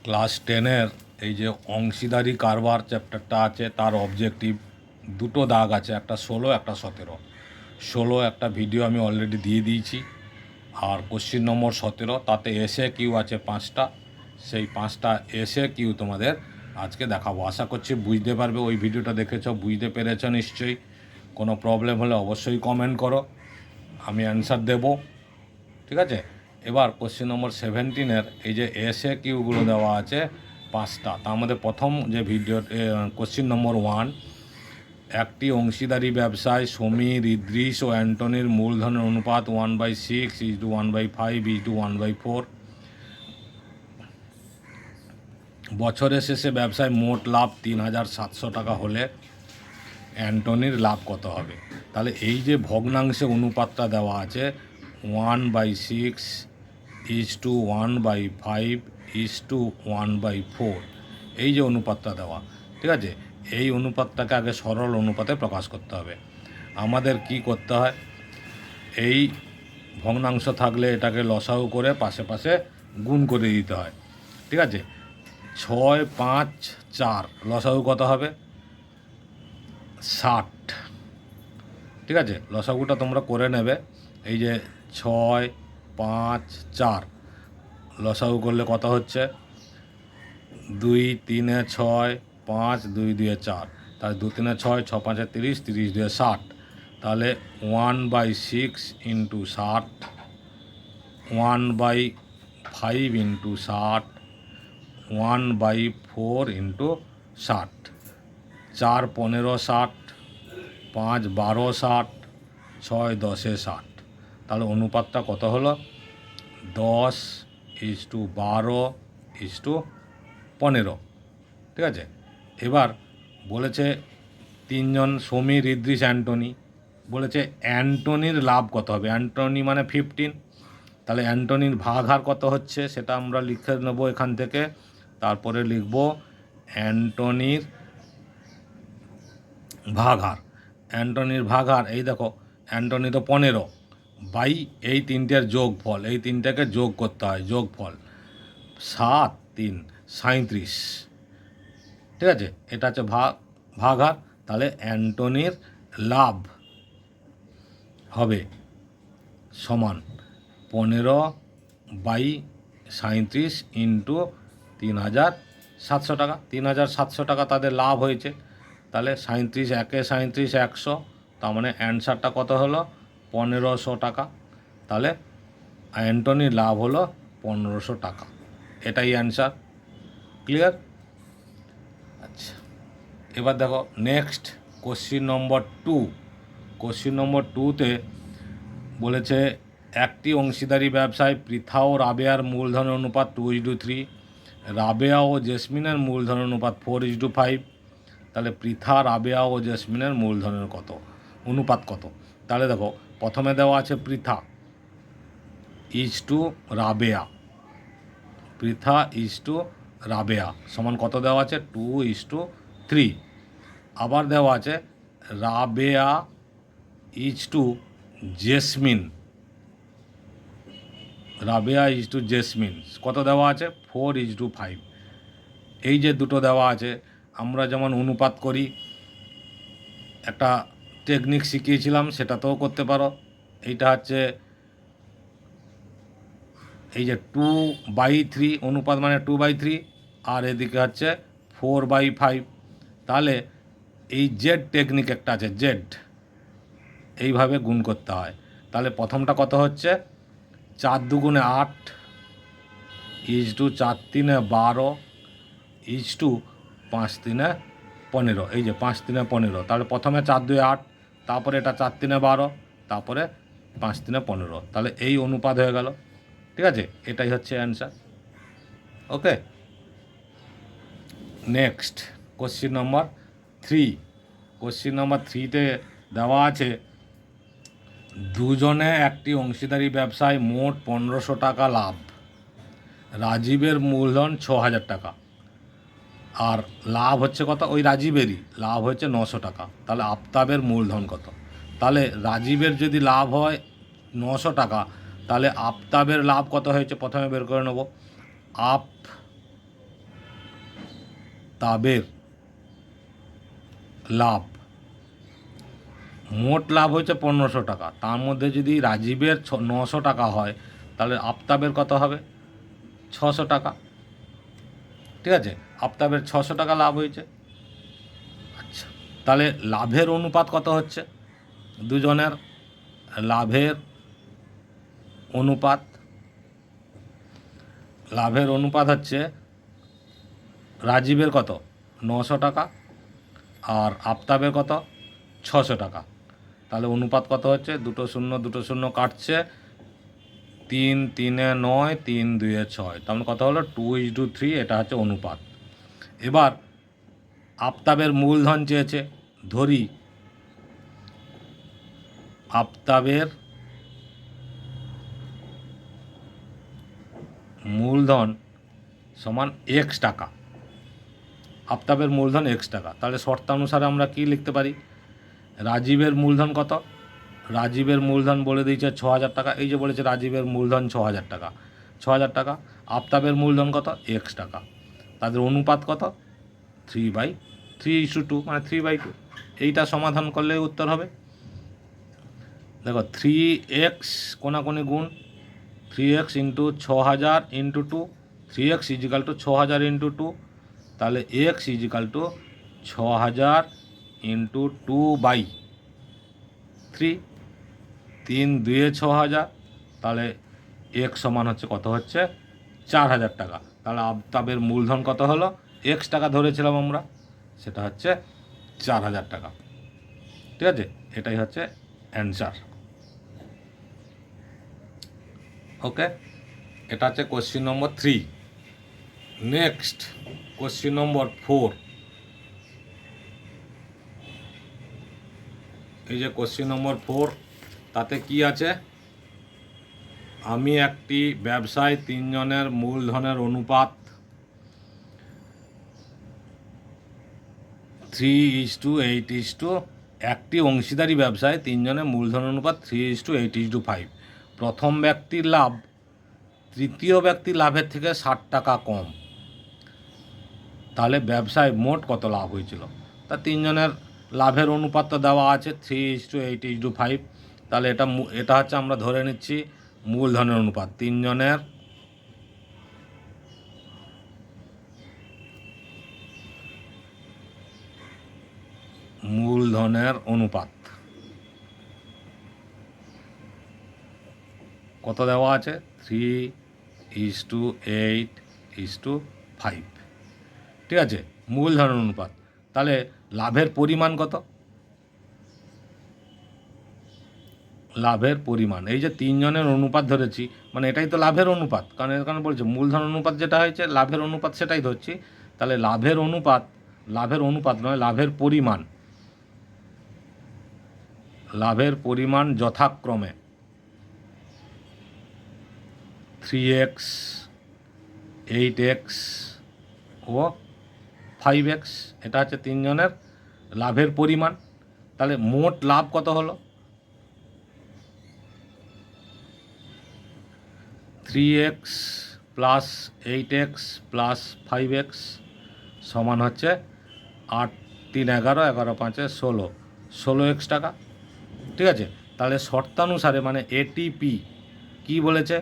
Class 10-এর এই যে অংশীদারি কারবার চ্যাপ্টারটা আছে তার অবজেক্টিভ দুটো দাগ আছে, একটা 16 একটা 17। 16 একটা ভিডিও আমি অলরেডি দিয়ে দিয়েছি, আর কোশ্চিন নম্বর 17 তাতে এসে কিউ আছে 5টা। সেই 5টা এসে কিউ তোমাদের আজকে দেখাবো। আশা করছি বুঝতে পারবে, ওই ভিডিওটা দেখেছ, বুঝতে পেরেছ নিশ্চয়ই। কোনো প্রবলেম হলে অবশ্যই কমেন্ট করো, আমি অ্যান্সার দেবো, ঠিক আছে। এবার কোশ্চেন নম্বর 17-এর এই যে এসে কিউগুলো দেওয়া আছে 5টা, তার মধ্যে প্রথম যে ভিডিও কোশ্চেন নম্বর 1, একটি অংশীদারি ব্যবসায় সমীর, ইদ্রিস ও অ্যান্টনির মূলধনের অনুপাত 1/6 1/5 1/4। বছরের শেষে ব্যবসায় মোট লাভ 3,700 টাকা হলে অ্যান্টনির লাভ কত হবে? তাহলে এই যে ভগ্নাংশে অনুপাতটা দেওয়া আছে 1/6:1/5:1/4, এই যে অনুপাতটা দেওয়া, ঠিক আছে, এই অনুপাতটাকে আগে সরল অনুপাতে প্রকাশ করতে হবে। আমাদের কি করতে হয়, এই ভগ্নাংশ থাকলে এটাকে লসাগু করে পাশে পাশে গুণ করে দিতে হয়, ঠিক আছে। 6, 5, 4 লসাগু কত হবে? 60, ঠিক আছে। লসাগুটা তোমরা করে নেবে। এই যে 6, 5, 4 লসাগু করলে কত হচ্ছে? 2 3 6, 5 2 2 4, তাহলে 2 3 6, 6 5 30, 30 2 60। তাহলে 1/6 ইন্টু 60, 1/5 ইন্টু 60, 1/4 ইন্টু 60, 4 15 60, 5 12 60, 6 10 60। তাহলে অনুপাতটা কত হলো? 10:12:15, ঠিক আছে। এবার বলেছে তিনজন, সমীর, ইদ্রিস, অ্যান্টনি, বলেছে অ্যান্টনির লাভ কত হবে? অ্যান্টনি মানে 15, তাহলে অ্যান্টনির ভাগহার কত হচ্ছে সেটা আমরা লিখে নেব এখান থেকে। তারপরে লিখব অ্যান্টনির ভাগহার। অ্যান্টনির ভাগহার, এই দেখো অ্যান্টনি তো 15 বাই এই তিনটের যোগফল, এই তিনটাকে যোগ করতে হয়, যোগফল 7 3 37, ঠিক আছে। এটা হচ্ছে ভাগহার। তাহলে অ্যান্টনির লাভ হবে সমান 15/37 ইন্টু 3,700 টাকা। 3,700 টাকা তাদের লাভ হয়েছে। তাহলে 37 একে 37 100, তার মানে অ্যান্সারটা কত হলো? 1,500 টাকা। তাহলে অ্যান্টনির লাভ হলো 1,500 টাকা, এটাই অ্যান্সার। ক্লিয়ার? আচ্ছা, এবার দেখো next question number 2। Question number 2তে বলেছে একটি অংশীদারি ব্যবসায় পৃথা ও রাবেয়ার মূলধনের অনুপাত 2:3, রাবেয়া ও জেসমিনের মূলধনের অনুপাত 4:5। তাহলে পৃথা, রাবেয়া ও জেসমিনের মূলধনের কত, অনুপাত কত? তাহলে দেখো প্রথমে দেওয়া আছে পৃথা রাবেয়া, পৃথা রাবেয়া সমান কত দেওয়া আছে? 2:3। আবার দেওয়া আছে রাবেয়া জেসমিন, রাবেয়া জেসমিন কত দেওয়া আছে? 4:5। এই যে দুটো দেওয়া আছে, আমরা যেমন অনুপাত করি একটা টেকনিক শিখিয়েছিলাম, সেটাতেও করতে পারো। এইটা হচ্ছে এই যে 2/3 অনুপাত মানে 2/3, আর এদিকে হচ্ছে 4/5। তাহলে এই জেড টেকনিক একটা আছে, জেড, এইভাবে গুণ করতে হয়। তাহলে প্রথমটা কত হচ্ছে? 4 2 8 4 3 12 5 3 15। এই যে 5 3 15, তাহলে প্রথমে 4 2 8, তারপরে এটা 4 3 12, তারপরে 5 3 15। তাহলে এই অনুপাত হয়ে গেল, ঠিক আছে। এটাই হচ্ছে answer. Okay, next question number 3। Question number 3তে দেওয়া আছে দুজনে একটি অংশীদারি ব্যবসায় মোট 1,500 টাকা লাভ। রাজীবের মূলধন 6,000 টাকা, আর লাভ হচ্ছে কত? ওই রাজীবেরই লাভ হচ্ছে 900 টাকা। তাহলে আফতাবের মূলধন কত? তাহলে রাজীবের যদি লাভ হয় 900 টাকা, তাহলে আফতাবের লাভ কত হয়েছে প্রথমে বের করে নেব। আফতাবের লাভ, মোট লাভ হয়েছে 1500 টাকা, তার মধ্যে যদি রাজীবের 900 টাকা হয় তাহলে আফতাবের কত হবে? 600 টাকা। ঠিক আছে, আফতাবের 600 টাকা লাভ হয়েছে। আচ্ছা, তাহলে লাভের অনুপাত কত হচ্ছে? দুজনের লাভের অনুপাত, লাভের অনুপাত হচ্ছে রাজীবের কত? 900 টাকা আর আফতাবের কত? 600 টাকা। তাহলে অনুপাত কত হচ্ছে? দুটো শূন্য কাটছে, 3 3 9, 3 2 6, তার মানে কত হলো? 2:3। এটা হচ্ছে অনুপাত। এবার আফতাবের মূলধন চেয়েছে, ধরি আফতাবের মূলধন সমান এক্স টাকা, আফতাবের মূলধন এক্স টাকা। তাহলে শর্তানুসারে আমরা কি লিখতে পারি? রাজীবের মূলধন কত? রাজীবের মূলধন বলে দিয়েছে 6000 টাকা। এই যে বলেছে রাজীবের মূলধন 6000 টাকা, 6000 টাকা। আফতাবের মূলধন কত? এক্স টাকা। তাদের অনুপাত কত? 3/2, মানে 3/2। এইটা সমাধান করলে উত্তর হবে। দেখো 3x কোনাকুনি গুণ, 3x into 6000 into 2, 3x is equal to 6000 into 2, তাহলে x ইজিক্যাল টু 6000 ইন্টু 2/3, 3 2 6000, তাহলে x সমান হচ্ছে কত? হচ্ছে 4000 টাকা। তাহলে আফতাবের মূলধন কত হলো? এক্স টাকা ধরেছিলাম আমরা, সেটা হচ্ছে 4000 টাকা। ঠিক আছে, এটাই হচ্ছে অ্যান্সার। ওকে, এটা হচ্ছে কোশ্চিন নম্বর 3। নেক্সট কোশ্চিন নম্বর 4। এই যে কোশ্চিন নম্বর 4, তাতে কি আছে? আমি একটি ব্যবসায় 3 জনের মূলধনের অনুপাত 3:8, একটি অংশীদারি ব্যবসায় 3 জনের মূলধন অনুপাত 3:8:5। প্রথম ব্যক্তির লাভ তৃতীয় ব্যক্তির লাভের থেকে 60 টাকা কম, তাহলে ব্যবসায় মোট কত লাভ হয়েছিল? তা 3 জনের লাভের অনুপাত তো দেওয়া আছে 3:8:5। তাহলে এটা হচ্ছে আমরা ধরে নিচ্ছি মূলধনের অনুপাত। 3 জনের মূলধনের অনুপাত কত দেওয়া আছে? 3:8:5। ঠিক আছে, মূলধনের অনুপাত। তাহলে লাভের পরিমাণ কত? লাভের পরিমাণ, এই যে 3 জনের অনুপাত ধরেছি, মানে এটাই তো লাভের অনুপাত, কারণ এর কারণে বলছে মূলধন অনুপাত যেটা হয়েছে লাভের অনুপাত সেটাই ধরছি। তাহলে লাভের অনুপাত নয়, লাভের পরিমাণ, লাভের পরিমাণ যথাক্রমে 3x, 8x ও 5x। এটা হচ্ছে 3 জনের লাভের পরিমাণ। তাহলে মোট লাভ কত হলো? 3x plus 8x plus 5x সমান হচ্ছে 8 3 11, 11 5 16, 16x টাকা। ঠিক আছে, তাহলে শর্তানুসারে মানে এটিপি কি বলেছে?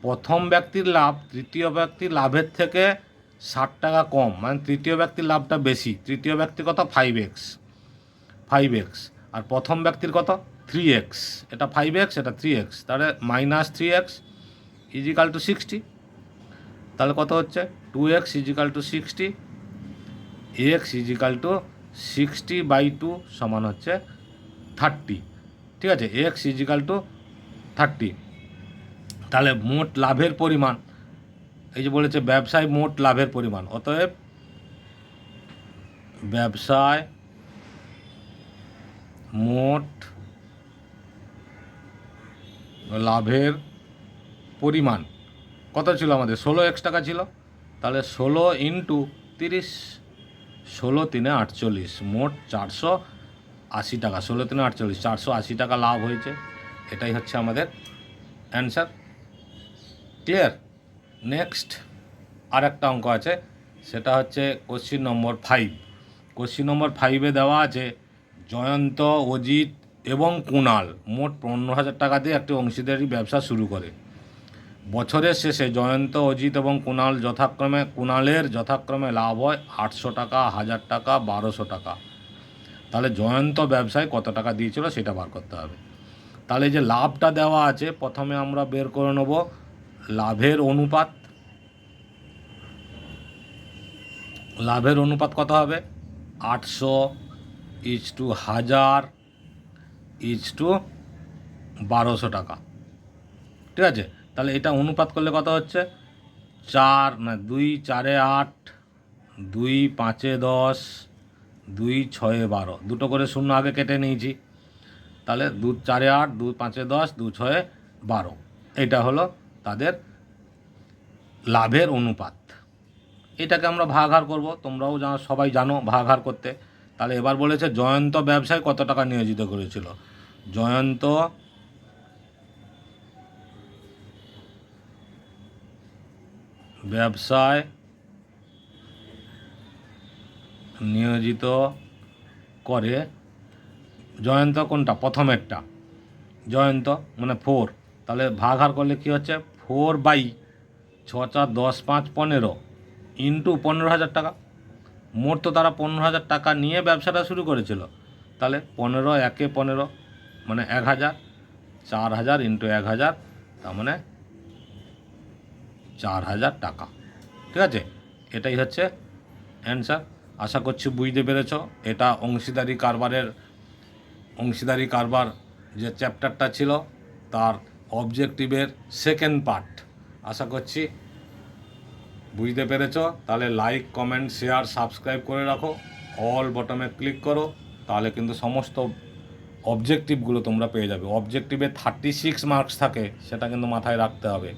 প্রথম ব্যক্তির লাভ তৃতীয় ব্যক্তির লাভের থেকে 60 টাকা কম, মানে তৃতীয় ব্যক্তির লাভটা বেশি। তৃতীয় ব্যক্তি কত? 5x, আর প্রথম ব্যক্তির কত? 3x। এটা 5x, এটা 3x, তাহলে -3x ইজিক্যাল টু 60। তাহলে কত হচ্ছে? 2x is equal to 60, x is equal to 60/2 সমান হচ্ছে 30। ঠিক আছে, x ইজিক্যাল টু 30। তাহলে মোট লাভের পরিমাণ, এই যে বলেছে ব্যবসায় মোট লাভের পরিমাণ, অতএব ব্যবসায় মোট লাভের পরিমাণ কত ছিল? আমাদের 16x টাকা ছিল। তাহলে 16 ইন্টু 30, 16 3 48, মোট 480 টাকা। 16 3 48, 480 টাকা লাভ হয়েছে। এটাই হচ্ছে আমাদের অ্যান্সার। ক্লিয়ার? নেক্সট আর একটা অঙ্ক আছে সেটা হচ্ছে কোশ্চিন নম্বর 5। কোশ্চিন নম্বর 5-এ দেওয়া আছে জয়ন্ত, অজিত এবং কুণাল মোট 15,000 টাকা দিয়ে একটি অংশীদারি ব্যবসা শুরু করে। বছরের শেষে জয়ন্ত, অজিত এবং কুণালের যথাক্রমে লাভ হয় 800 টাকা, 1000 টাকা, 1200 টাকা। তাহলে জয়ন্ত ব্যবসায় কত টাকা দিয়েছিল সেটা বার করতে হবে। তাহলে যে লাভটা দেওয়া আছে, প্রথমে আমরা বের করে নেব লাভের অনুপাত। লাভের অনুপাত কত হবে? 800:1000 1200 টাকা। ঠিক আছে, তাহলে এটা অনুপাত করলে কত হচ্ছে? 2 4 8, 2 5 10, 2 6 12, দুটো করে শূন্য আগে কেটে নিয়েছি। তাহলে 2 4 8, 2 5 10, 2 6 12, এটা হলো তাদের লাভের অনুপাত। এটাকে আমরা ভাগাহার করব, তোমরাও সবাই জানো ভাগাহার করতে। তাহলে এবার বলেছে জয়ন্ত ব্যবসায় কত টাকা নিয়োজিত করেছিল। জয়ন্ত ব্যবসায় নিয়োজিত করে, জয়ন্ত কোনটা? প্রথমেরটা জয়ন্ত মানে 4। তাহলে ভাগাহার করলে কি হচ্ছে? 4/6 4 10 5 15 ইন্টু 15,000 টাকা। মোট তো তারা 15,000 টাকা নিয়ে ব্যবসাটা শুরু করেছিল। তাহলে 15 একে 15 মানে 1000, 4000 ইন্টু 1000, তার মানে 4000 টাকা। ঠিক আছে, এটাই হচ্ছে অ্যান্সার। আশা করছি বুঝতে পেরেছ। এটা অংশীদারি কারবার যে চ্যাপ্টারটা ছিল তার অবজেক্টিভের সেকেন্ড পার্ট। আশা করছি বুঝতে পেরেছ। তাহলে লাইক, কমেন্ট, শেয়ার, সাবস্ক্রাইব করে রাখো, অল বটমে ক্লিক করো, তাহলে কিন্তু সমস্ত অবজেক্টিভগুলো তোমরা পেয়ে যাবে। অবজেক্টিভে 36 মার্কস থাকে, সেটা কিন্তু মাথায় রাখতে হবে।